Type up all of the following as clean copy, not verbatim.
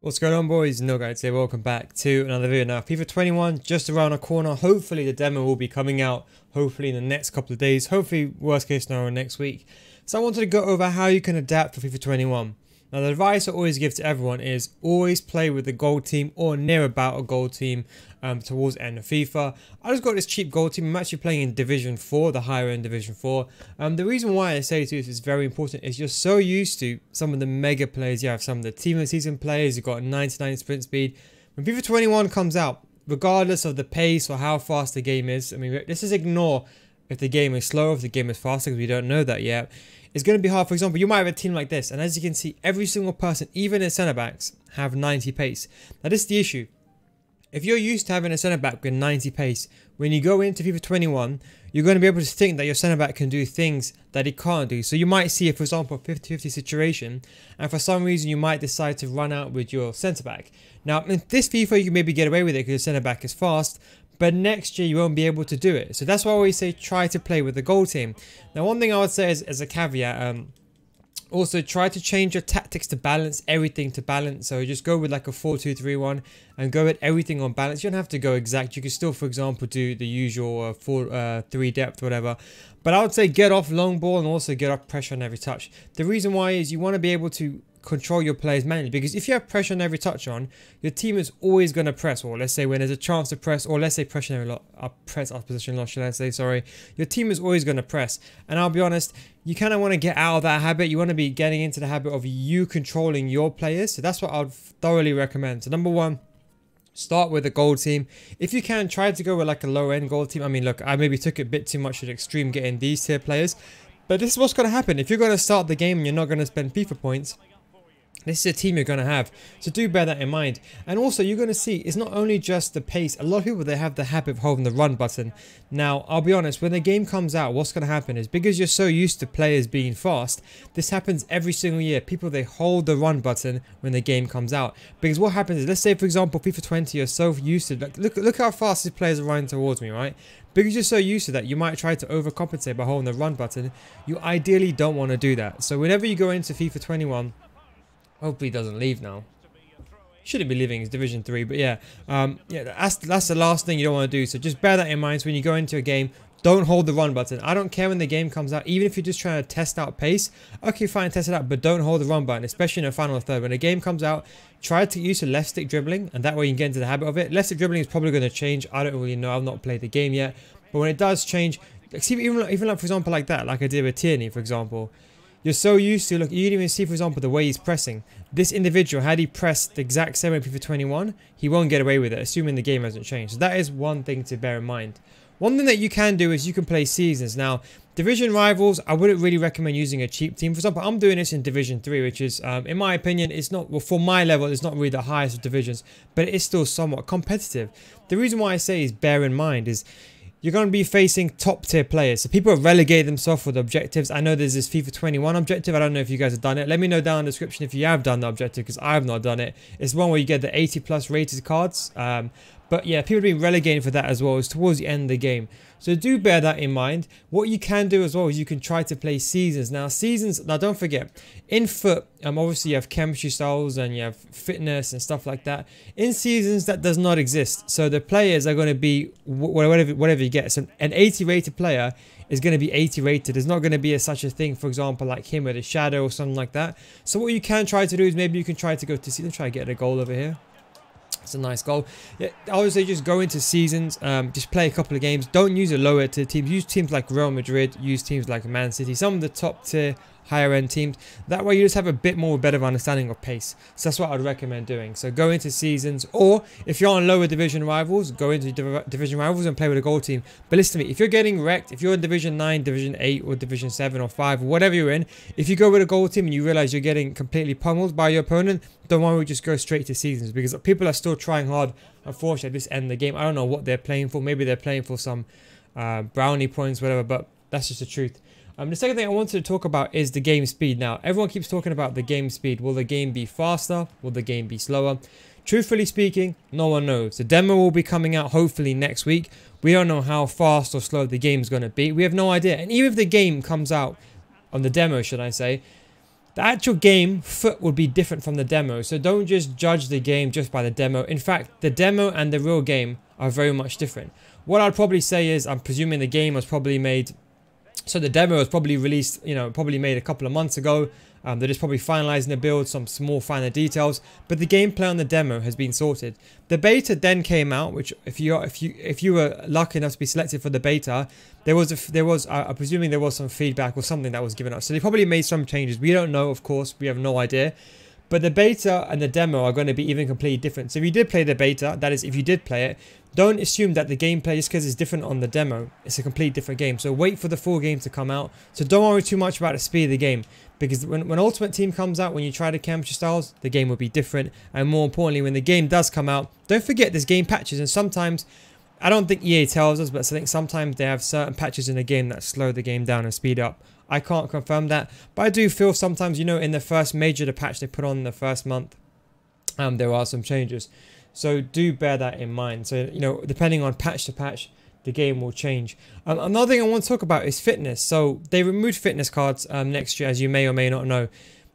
What's going on, boys? No guys here. Welcome back to another video. Now, FIFA 21 just around the corner. Hopefully the demo will be coming out hopefully in the next couple of days, hopefully worst case scenario next week. So I wanted to go over how you can adapt for FIFA 21. Now, the advice I always give to everyone is always play with the gold team or near about a gold team towards the end of FIFA. I just got this cheap gold team. I'm actually playing in Division 4, the higher end Division 4. The reason why I say to you this is very important is you're so used to some of the mega players. You have some of the team of the season players. You've got 99 sprint speed. When FIFA 21 comes out, regardless of the pace or how fast the game is, I mean, let's just ignore if the game is slow, if the game is faster, because we don't know that yet. It's going to be hard. For example, you might have a team like this, and as you can see, every single person, even in centre backs, have 90 pace. Now, this is the issue. If you're used to having a centre back with 90 pace, when you go into FIFA 21, you're going to be able to think that your centre back can do things that he can't do. So you might see, for example, a 50-50 situation, and for some reason you might decide to run out with your centre back. Now, in this FIFA, you can maybe get away with it because your centre back is fast, but next year you won't be able to do it. So that's why I always say try to play with the gold team. Now, one thing I would say is, as a caveat, also try to change your tactics to balance everything to balance. So just go with like a 4-2-3-1 and go with everything on balance. You don't have to go exact. You can still, for example, do the usual 4-3 depth, whatever. But I would say get off long ball and also get off pressure on every touch. The reason why is you want to be able to control your players manually, because if you have pressure on every touch on, your team is always going to press, or let's say when there's a chance to press, or let's say pressure on every press off position loss, should I say, sorry, your team is always going to press. And I'll be honest, you kind of want to get out of that habit. You want to be getting into the habit of you controlling your players. So that's what I would thoroughly recommend. So number one, start with a gold team. If you can, try to go with like a low end gold team. I mean, look, I maybe took it a bit too much to the extreme getting these tier players, but this is what's going to happen. If you're going to start the game and you're not going to spend FIFA points, this is a team you're going to have, so do bear that in mind. And also, you're going to see, it's not only just the pace. A lot of people, they have the habit of holding the run button. Now, I'll be honest, when the game comes out, what's going to happen is, because you're so used to players being fast, this happens every single year. People, they hold the run button when the game comes out. Because what happens is, let's say, for example, FIFA 20, you're so used to, like, look how fast these players are running towards me, right? Because you're so used to that, you might try to overcompensate by holding the run button. You ideally don't want to do that. So whenever you go into FIFA 21, hopefully he doesn't leave now. Shouldn't be leaving, it's Division 3, but yeah. That's the last thing you don't want to do. So just bear that in mind. So when you go into a game, don't hold the run button. I don't care when the game comes out, even if you're just trying to test out pace. Okay, fine, test it out, but don't hold the run button, especially in a final third. When a game comes out, try to use a left stick dribbling, and that way you can get into the habit of it. Left stick dribbling is probably going to change. I don't really know. I've not played the game yet, but when it does change, like, see, even like, for example, like that, like I did with Tierney, for example. You're so used to, look, you didn't even see, for example, the way he's pressing. This individual, had he pressed the exact same way FIFA 21, he won't get away with it, assuming the game hasn't changed. So that is one thing to bear in mind. One thing that you can do is you can play seasons. Now, division rivals, I wouldn't really recommend using a cheap team. For example, I'm doing this in Division 3, which is, in my opinion, it's not, well, for my level, it's not really the highest of divisions, but it is still somewhat competitive. The reason why I say is bear in mind is, you're going to be facing top tier players. So people have relegated themselves with objectives. I know there's this FIFA 21 objective. I don't know if you guys have done it. Let me know down in the description if you have done the objective, because I have not done it. It's one where you get the 80 plus rated cards. But yeah, people have been relegated for that as well. It's towards the end of the game. So do bear that in mind. What you can do as well is you can try to play seasons. Now don't forget, in foot, obviously you have chemistry styles and you have fitness and stuff like that. In seasons, that does not exist. So the players are going to be whatever you get. So an 80 rated player is going to be 80 rated. There's not going to be such a thing, for example, like him with a shadow or something like that. So what you can try to do is maybe you can try to go to season, try to get a goal over here. It's a nice goal. Yeah, I would say just go into seasons, just play a couple of games. Don't use a lower tier teams. Use teams like Real Madrid, use teams like Man City, some of the top tier, higher end teams. That way you just have a bit more better understanding of pace. So that's what I'd recommend doing. So go into seasons, or if you're on lower division rivals, go into division rivals and play with a gold team. But listen to me, if you're getting wrecked, if you're in Division 9, Division 8 or Division 7 or 5, or whatever you're in, if you go with a gold team and you realize you're getting completely pummeled by your opponent, don't worry, just go straight to seasons, because people are still trying hard, unfortunately, at this end of the game. I don't know what they're playing for. Maybe they're playing for some brownie points, whatever, but that's just the truth. The second thing I wanted to talk about is the game speed. Now, everyone keeps talking about the game speed. Will the game be faster? Will the game be slower? Truthfully speaking, no one knows. The demo will be coming out hopefully next week. We don't know how fast or slow the game is going to be. We have no idea. And even if the game comes out on the demo, should I say, the actual game foot would be different from the demo. So don't just judge the game just by the demo. In fact, the demo and the real game are very much different. What I'd probably say is, I'm presuming the game was probably made, so the demo was probably released, you know, probably made a couple of months ago. They're just probably finalizing the build, some small finer details, but the gameplay on the demo has been sorted. The beta then came out, which if you were lucky enough to be selected for the beta, I'm presuming there was some feedback or something that was given up. So they probably made some changes. We don't know, of course, we have no idea. But the beta and the demo are going to be even completely different. So if you did play the beta, that is if you did play it, don't assume that the gameplay, just because it's different on the demo, it's a completely different game. So wait for the full game to come out. So don't worry too much about the speed of the game. Because when Ultimate Team comes out, when you try the capture styles, the game will be different. And more importantly, when the game does come out, don't forget there's game patches. And sometimes, I don't think EA tells us, but I think sometimes they have certain patches in the game that slow the game down and speed up. I can't confirm that, but I do feel sometimes, you know, in the first major, the patch they put on in the first month, there are some changes. So do bear that in mind. So, you know, depending on patch to patch, the game will change. Another thing I want to talk about is fitness. So they removed fitness cards next year, as you may or may not know.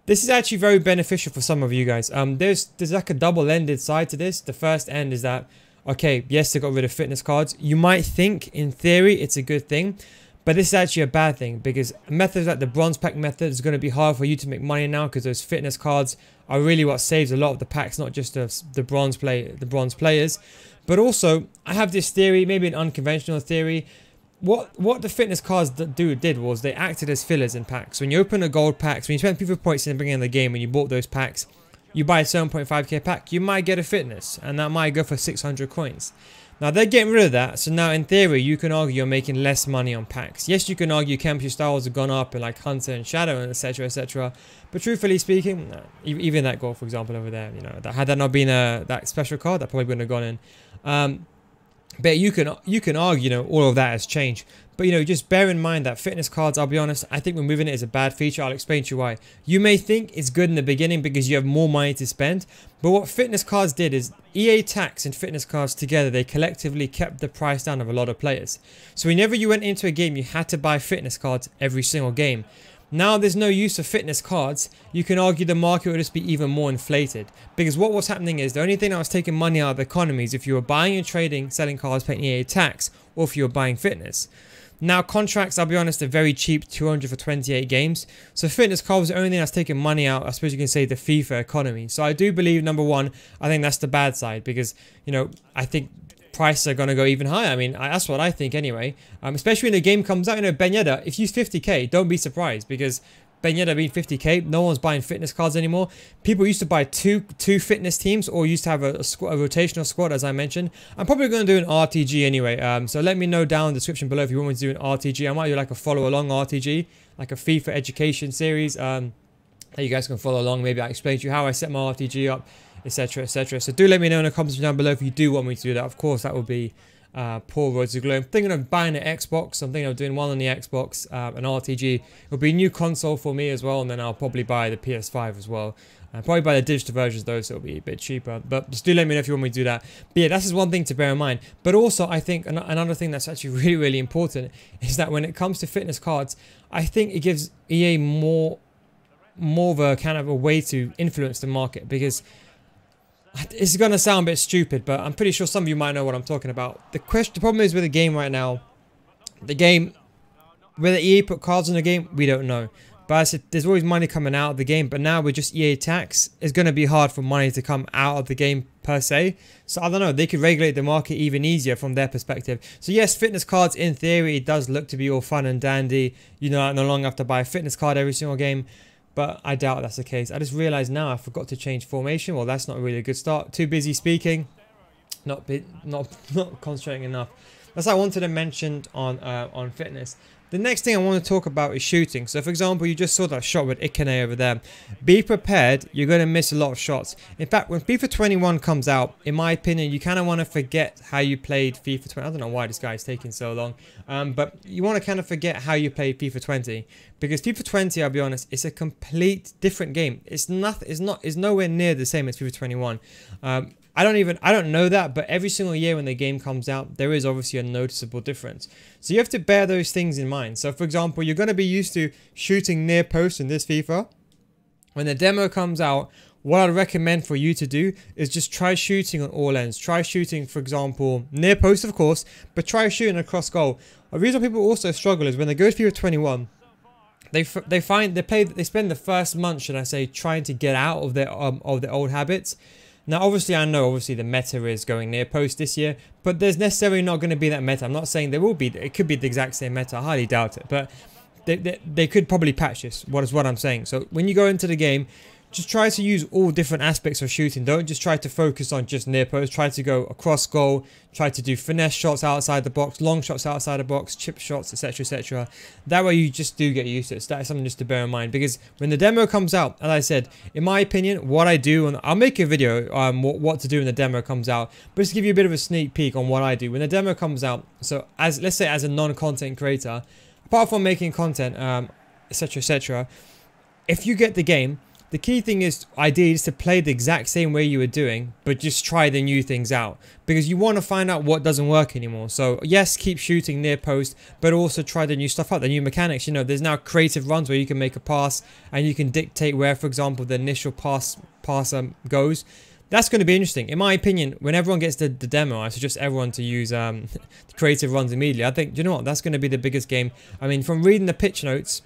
This is actually very beneficial for some of you guys. There's like a double-ended side to this. The first end is that, okay, yes, they got rid of fitness cards. You might think, in theory, it's a good thing. But this is actually a bad thing, because methods like the bronze pack method is going to be hard for you to make money now, because those fitness cards are really what saves a lot of the packs, not just the bronze players. But also, I have this theory, maybe an unconventional theory. What the fitness cards did was they acted as fillers in packs. When you open a gold pack, so when you spend FIFA points in the beginning of the game and you bought those packs, you buy a 7.5k pack, you might get a fitness, and that might go for 600 coins. Now they're getting rid of that, so now in theory you can argue you're making less money on packs. Yes, you can argue chemistry styles have gone up in like Hunter and Shadow and etc, etc. But truthfully speaking, even that goal, for example, over there, you know, had that not been that special card, that probably wouldn't have gone in. But you can argue, you know, all of that has changed. But, you know, just bear in mind that fitness cards, I'll be honest, I think removing it is a bad feature. I'll explain to you why. You may think it's good in the beginning because you have more money to spend. But what fitness cards did is EA tax and fitness cards together, they collectively kept the price down of a lot of players. So whenever you went into a game, you had to buy fitness cards every single game. Now there's no use of fitness cards, you can argue the market will just be even more inflated. Because what was happening is the only thing that was taking money out of the economy is if you were buying and trading, selling cards, paying EA tax, or if you were buying fitness. Now contracts, I'll be honest, are very cheap, 200 for 28 games. So fitness cards is the only thing that's taking money out, I suppose you can say, the FIFA economy. So I do believe, number one, I think that's the bad side. Because, you know, I think prices are going to go even higher. I mean, that's what I think anyway. Especially when the game comes out, you know, Ben Yedder, if you use 50k, don't be surprised. Because Ben Yedder being 50k, no one's buying fitness cards anymore. People used to buy two fitness teams, or used to have a rotational squad, as I mentioned. I'm probably going to do an RTG anyway. So let me know down in the description below if you want me to do an RTG. I might do like a follow-along RTG, like a FIFA education series. That you guys can follow along. Maybe I'll explain to you how I set my RTG up, etc, etc. So do let me know in the comments down below if you do want me to do that. Of course, that would be Paul Road to Glory. I'm thinking of buying an Xbox. I'm thinking of doing one on the Xbox, an RTG. It'll be a new console for me as well, and then I'll probably buy the PS5 as well. Probably buy the digital versions though, so it'll be a bit cheaper. But just do let me know if you want me to do that. But yeah, that's just one thing to bear in mind. But also, I think another thing that's actually really, really important is that when it comes to fitness cards, I think it gives EA more of a kind of a way to influence the market. Because it's going to sound a bit stupid, but I'm pretty sure some of you might know what I'm talking about. The problem is with the game right now, whether EA put cards in the game, we don't know. But I said, there's always money coming out of the game, but now with just EA tax, it's going to be hard for money to come out of the game per se. So I don't know, they could regulate the market even easier from their perspective. So yes, fitness cards in theory, it does look to be all fun and dandy. You know, I no longer have to buy a fitness card every single game. But I doubt that's the case. I just realized now I forgot to change formation. Well, that's not really a good start. Too busy speaking. Not concentrating enough. That's what I wanted to mention on fitness. The next thing I want to talk about is shooting. So for example, you just saw that shot with Ikane over there. Be prepared, you're going to miss a lot of shots. In fact, when FIFA 21 comes out, in my opinion, you kind of want to forget how you played FIFA 20. I don't know why this guy is taking so long. But you want to kind of forget how you played FIFA 20. Because FIFA 20, I'll be honest, it's a complete different game. It's nowhere near the same as FIFA 21. I don't know that, but every single year when the game comes out, there is obviously a noticeable difference. So you have to bear those things in mind. So for example, you're going to be used to shooting near post in this FIFA. when the demo comes out, what I'd recommend for you to do is just try shooting on all ends. Try shooting, for example, near post, of course, but try shooting across goal. The reason people also struggle is when they go to FIFA 21, they spend the first month, should I say, trying to get out of their old habits. Now, obviously, I know, the meta is going near post this year, but there's necessarily not going to be that meta. I'm not saying there will be. It could be the exact same meta. I highly doubt it, but they could probably patch this. What is what I'm saying. So when you go into the game, just try to use all different aspects of shooting. Don't just try to focus on just near post. Try to go across goal. Try to do finesse shots outside the box, long shots outside the box, chip shots, etc, etc. That way you just do get used to it. So that is something just to bear in mind. Because when the demo comes out, as I said, in my opinion, what I do, and I'll make a video what to do when the demo comes out. But just to give you a bit of a sneak peek on what I do when the demo comes out. So let's say as a non-content creator, apart from making content, etc, etc, if you get the game, the key thing is ideally is to play the exact same way you were doing, but just try the new things out, because you want to find out what doesn't work anymore. So yes, keep shooting near post, but also try the new stuff out, the new mechanics. You know, there's now creative runs where you can make a pass and you can dictate where, for example, the initial pass goes. That's going to be interesting. In my opinion, when everyone gets the demo, I suggest everyone to use the creative runs immediately. I think, you know what, that's going to be the biggest game. I mean, from reading the pitch notes,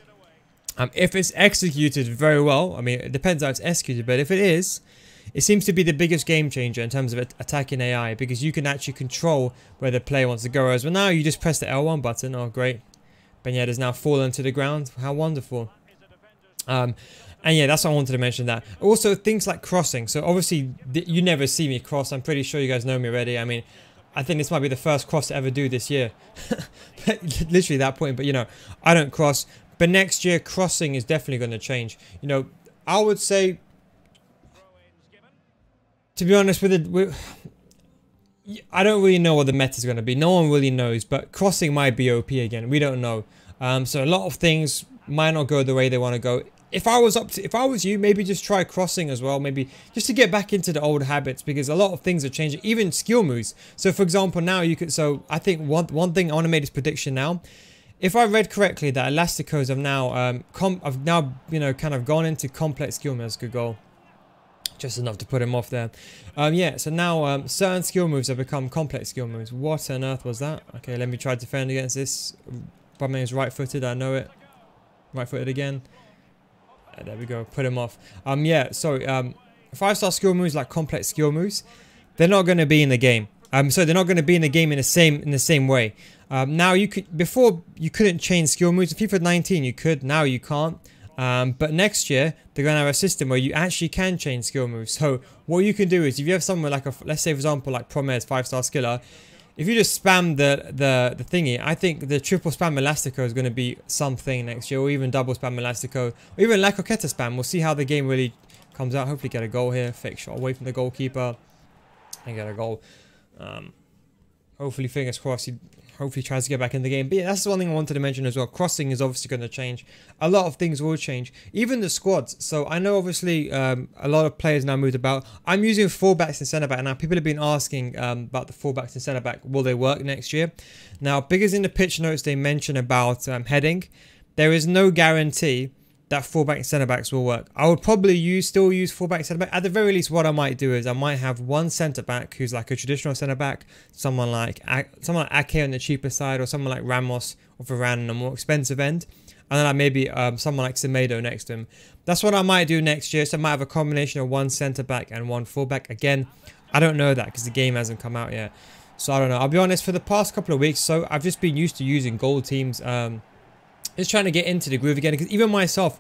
if it's executed very well, I mean, it depends how it's executed, but if it is, it seems to be the biggest game changer in terms of attacking AI, because you can actually control where the player wants to go. Whereas well, now you just press the L1 button. Oh, great. Ben Yedder's now fallen to the ground. How wonderful. And yeah, that's what I wanted to mention that. Also, things like crossing. So obviously, you never see me cross. I'm pretty sure you guys know me already. I mean, I think this might be the first cross to ever do this year. Literally that point. But, you know, I don't cross. But next year, crossing is definitely going to change. You know, I would say, to be honest, I don't really know what the meta is going to be. No one really knows. But crossing might be OP again. We don't know. So a lot of things might not go the way they want to go. If I was you, maybe just try crossing as well. Maybe just to get back into the old habits, because a lot of things are changing. Even skill moves. So for example, now you could. So I think one thing I want to make this prediction now. If I read correctly, that Elasticos have now, you know, kind of gone into complex skill moves. Good goal. Just enough to put him off there. Yeah, so now certain skill moves have become complex skill moves. What on earth was that? Okay, let me try to defend against this. Problem is right-footed, I know it. Right-footed again. There we go, put him off. Yeah, sorry. 5-star skill moves, like complex skill moves, they're not going to be in the game. So they're not going to be in the game in the same way. Now before you couldn't change skill moves. In FIFA 19 you could, now you can't. But next year they're going to have a system where you actually can change skill moves. So what you can do is, if you have someone like let's say for example like Promes 5-star skiller, if you just spam the thingy, I think the triple spam Elastico is going to be something next year, or even double spam Elastico, or even La Coqueta spam. We'll see how the game really comes out. Hopefully get a goal here, fake shot away from the goalkeeper and get a goal. Hopefully, fingers crossed, he hopefully tries to get back in the game. But yeah, that's the one thing I wanted to mention as well. Crossing is obviously going to change. A lot of things will change. Even the squads. So I know obviously a lot of players now moved about. I'm using fullbacks and centre back now. People have been asking about the fullbacks and centre back. Will they work next year? Now, because in the pitch notes they mention about heading, there is no guarantee that fullback and centre backs will work. I would probably still use fullback and centre back. At the very least, what I might do is I might have one centre back who's like a traditional centre back, someone like Ake on the cheaper side, or someone like Ramos or Varane on the more expensive end, and then maybe someone like Semedo next to him. That's what I might do next year. So I might have a combination of one centre back and one fullback. Again, I don't know that because the game hasn't come out yet, so I don't know. I'll be honest. For the past couple of weeks, so I've just been used to using gold teams. Just trying to get into the groove again, because even myself,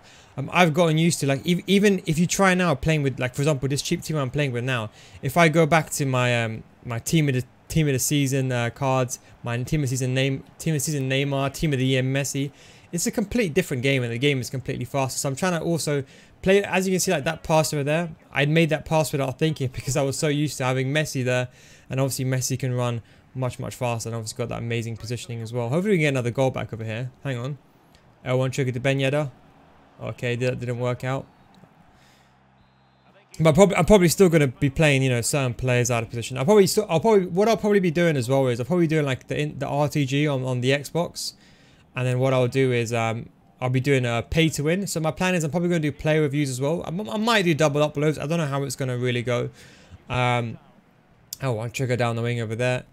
I've gotten used to, like, even if you try now playing with, like, for example, this cheap team I'm playing with now, if I go back to my my team of the season cards, my team of the season Neymar, team of the year Messi, it's a complete different game, and the game is completely faster. So I'm trying to also play, as you can see, like that pass over there. I'd made that pass without thinking because I was so used to having Messi there, and obviously Messi can run much faster, and obviously got that amazing positioning as well. Hopefully we can get another goal back over here. Hang on. L1 trigger to Ben Yedder. Okay, that didn't work out. But I'm probably still going to be playing, you know, certain players out of position. What I'll probably be doing as well is I'll probably be doing like the RTG on the Xbox, and then what I'll do is I'll be doing a pay to win. So my plan is I'm probably going to do player reviews as well. I might do double uploads. I don't know how it's going to really go. Oh, one trigger down the wing over there.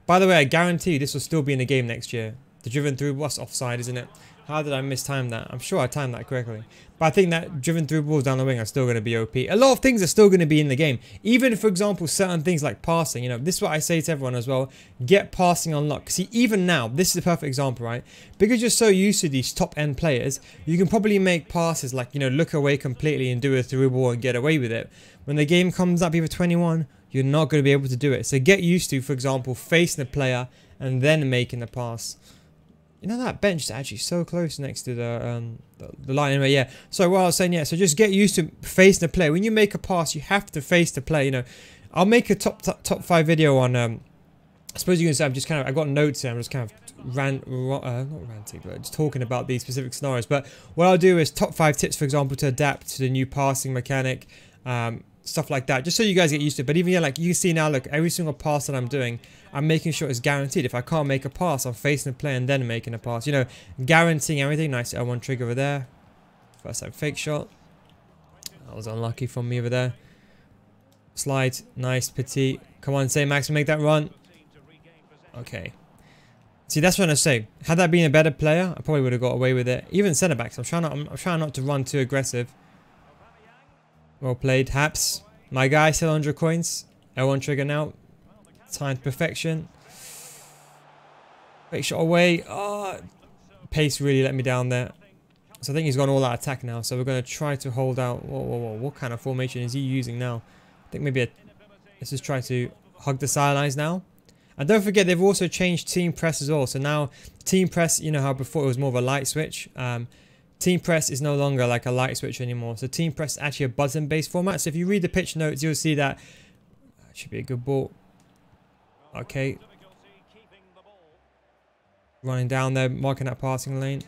By the way, I guarantee this will still be in the game next year. The driven through was offside, isn't it? How did I mistime that? I'm sure I timed that correctly. But I think that driven through balls down the wing are still going to be OP. A lot of things are still going to be in the game. Even, for example, certain things like passing. You know, this is what I say to everyone as well. Get passing unlocked. See, even now, this is a perfect example, right? Because you're so used to these top-end players, you can probably make passes like, you know, look away completely and do a through ball and get away with it. When the game comes up, FIFA 21, you're not going to be able to do it. So get used to, for example, facing the player and then making the pass. You know, that bench is actually so close next to the line. Anyway, yeah. So what I was saying, yeah. So just get used to facing the player. When you make a pass, you have to face the player. You know, I'll make a top 5 video on. I suppose you can say I've got notes here. I'm just kind of not ranting, but just talking about these specific scenarios. But what I'll do is top 5 tips, for example, to adapt to the new passing mechanic. Stuff like that, just so you guys get used to it. But even, yeah, like you can see now, look, every single pass that I'm doing, I'm making sure it's guaranteed. If I can't make a pass, I'm facing the player and then making a pass. You know, guaranteeing everything. Nice L1 trigger over there. First time fake shot. That was unlucky from me over there. Slide. Nice, Petit. Come on, say Max, make that run. Okay. See, that's what I say. Had that been a better player, I probably would have got away with it. Even centre backs. I'm trying not to run too aggressive. Well played, Haps. My guy, 700 coins. L1 trigger now. Timed perfection. Fake shot away. Oh, pace really let me down there. So I think he's gone all out attack now. So we're going to try to hold out. Whoa, whoa, whoa. What kind of formation is he using now? I think maybe let's just try to hug the sidelines now. And don't forget, they've also changed team press as well. So now team press, you know how before it was more of a light switch. Team press is no longer like a light switch anymore. So team press is actually a button-based format. So if you read the pitch notes, you'll see that should be a good ball. Okay. Running down there, marking that passing lane.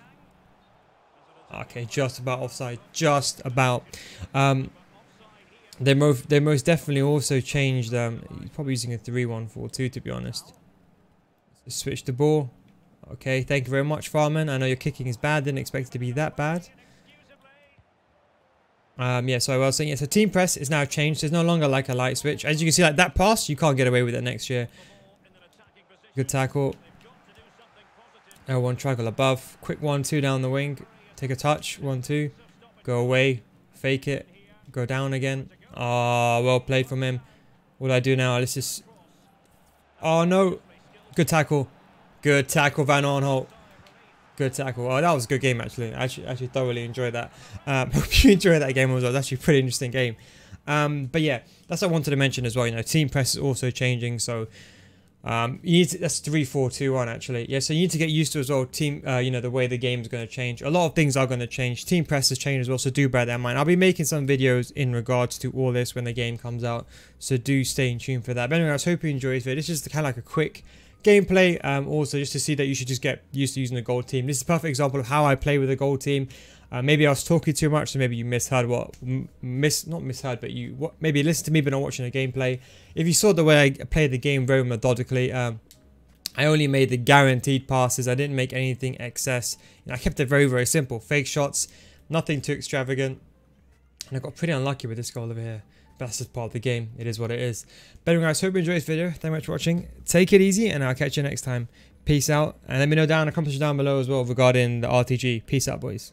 Okay, just about offside. Just about. They most definitely also changed. Probably using a 3-1-4-2 to be honest. So switch the ball. Okay, thank you very much, Farman. I know your kicking is bad. Didn't expect it to be that bad. Yeah, so I was saying, yeah, so team press is now changed. There's no longer like a light switch. As you can see, like that pass, you can't get away with it next year. Good tackle. L1 triangle above. Quick 1-2 down the wing. Take a touch. 1-2. Go away. Fake it. Go down again. Oh, well played from him. What do I do now? Let's just... Oh, no. Good tackle. Good tackle, Van Aanholt. Good tackle. Oh, that was a good game, actually. I actually thoroughly enjoyed that. Hope you enjoyed that game as well. It was actually a pretty interesting game. But yeah, that's what I wanted to mention as well. You know, team press is also changing. So you need to, that's 3-4-2-1 actually. Yeah, so you need to get used to as well. Team, you know, the way the game is going to change. A lot of things are going to change. Team press has changed as well. So do bear that in mind. I'll be making some videos in regards to all this when the game comes out. So do stay in tune for that. But anyway, I hope you enjoyed this video. It's just kind of like a quick gameplay, also just to see that you should just get used to using the gold team. This is a perfect example of how I play with the gold team. Maybe I was talking too much, so maybe you misheard what not misheard, but you maybe listened to me but not watching the gameplay. If you saw the way I played the game very methodically, I only made the guaranteed passes. I didn't make anything excess. You know, I kept it very, very simple. Fake shots, nothing too extravagant, and I got pretty unlucky with this goal over here. But that's just part of the game. It is what it is. But anyway, guys, hope you enjoyed this video. Thank you very much for watching. Take it easy, and I'll catch you next time. Peace out. And let me know down in the comments down below as well regarding the RTG. Peace out, boys.